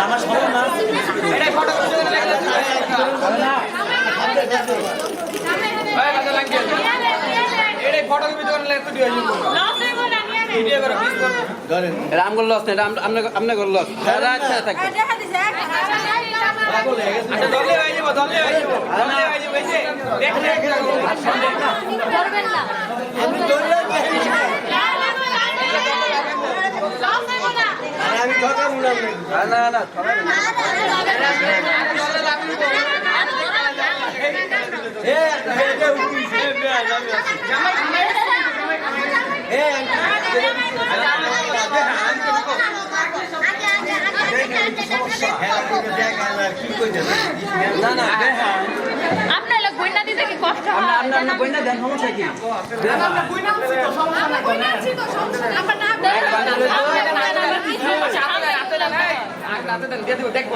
আমার সবার না এটা ফটো তুলে লাগলে না ভাই কথা লাগে এটা ফটো ভিডিও লাগলে তো দিও লস হইব না নিয়ে ভিডিও করে প্লিজ ধরেন রামগোল লস না আমনে গল লস সারা আচ্ছা থাকবে আচ্ছা দলে হয়ে যাব দলে হয়ে যাব এই যে দেখ করবেন না আমি দৌড়ে আমি ধরলাম না না আপনার লোক বন্যা দিতে কি কষ্ট হয় আমরা বইনা দেন সমস্যা কি আমরা বন্যা আছি তো সমস্যা আমরা না দেন হাতে দেন দিয়ে দিব দেখব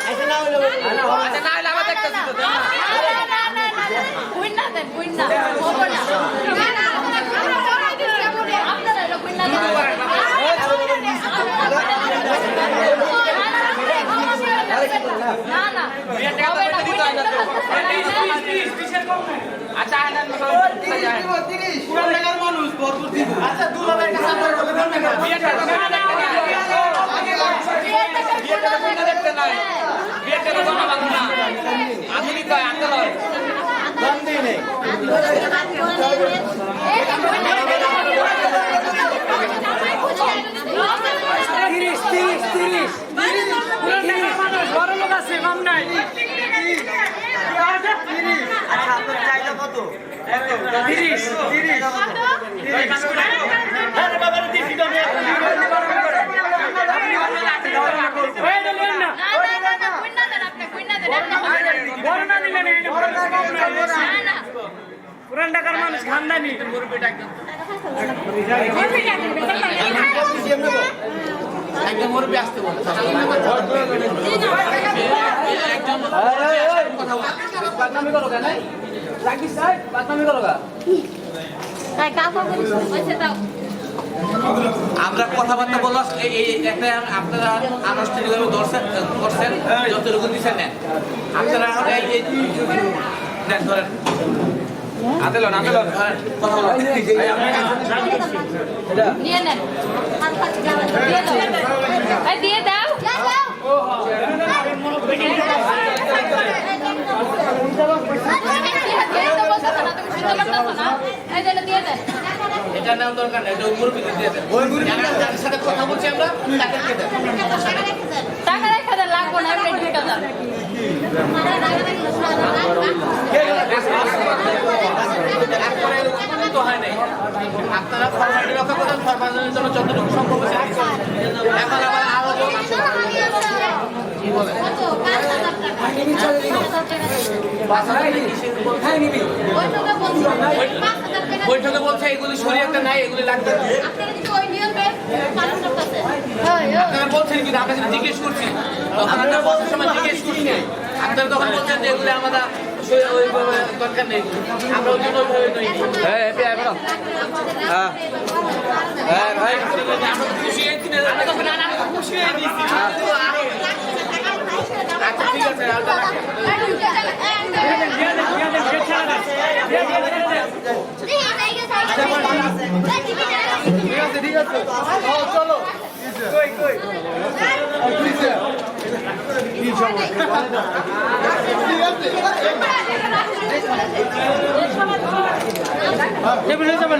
আচ্ছা না হলে আবার দেখতেছি তো বন্যা দেন বন্যা হবে না আপনারা লোক বন্যা না না আচ্ছা আনন্দ পুরান ঢাকার মানুষ ভরপুর দিব আচ্ছা দুলাভাইয়ের কাছে আমরা বলবেন না বিয়েটা দেখতে নাই বিয়েটা তো না বাংলা না আমি কি কয় আঙ্কেল হয় দাম দেই নাই আচ্ছা আপনার চাইটা কত 30 আরে বাবা রে 30 দাও পুরান ঢাকার মানুষ খানদানি মুরব্বিটা একদম মুরব্বি আসতে বল একদম বাদনামি করো কেন রাকিস সাহেব বাদনামি করো গা তাই কাকা বলিস পয়সা দাও আমরা কথাবার্তা বললাম এই একটা আপনারা আনুষ্ঠানিকভাবে করছেন যতটুকু দিচ্ছেন নেন আপনারা নেন ধরেন আন্দোলন কথা বলো নিয়ে নেন দিয়ে দাও এটা নাম দরকার না এটা মুরব্বি দিয়ে দেন ওই মুরব্বি যার সাথে কথা বলছি আমরা তাকে দিয়ে দেন টাকা রেখে দেন লাগবো না এমনি 2000 তো হয় নাই আপনারা ফরমালিটি রক্ষা করেন ফরমালিটির জন্য যতটুকু সম্ভব হয়েছে এখন আবার আরো কি বলে বৈঠকে বলছে এগুলি শরীয়তে নাই এগুলি লাগবে আপনারা বলছেন কিন্তু আমরা কিন্তু জিজ্ঞেস করছি তখন আমরা বলতে সময় জিজ্ঞেস করছি আপনারা তখন বলছেন যে এগুলি আমরা ওইভাবে দরকার নেই আমরা ওই জন্য ওইভাবে নই হ্যাঁ ভাই আমরা খুশি হয়েছি আমরা তখন খুশি হয়ে নিয়েছি আচ্ছা ঠিক আছে ঠিক আছে চলো কি সমস্যা টেবিলে যাবেন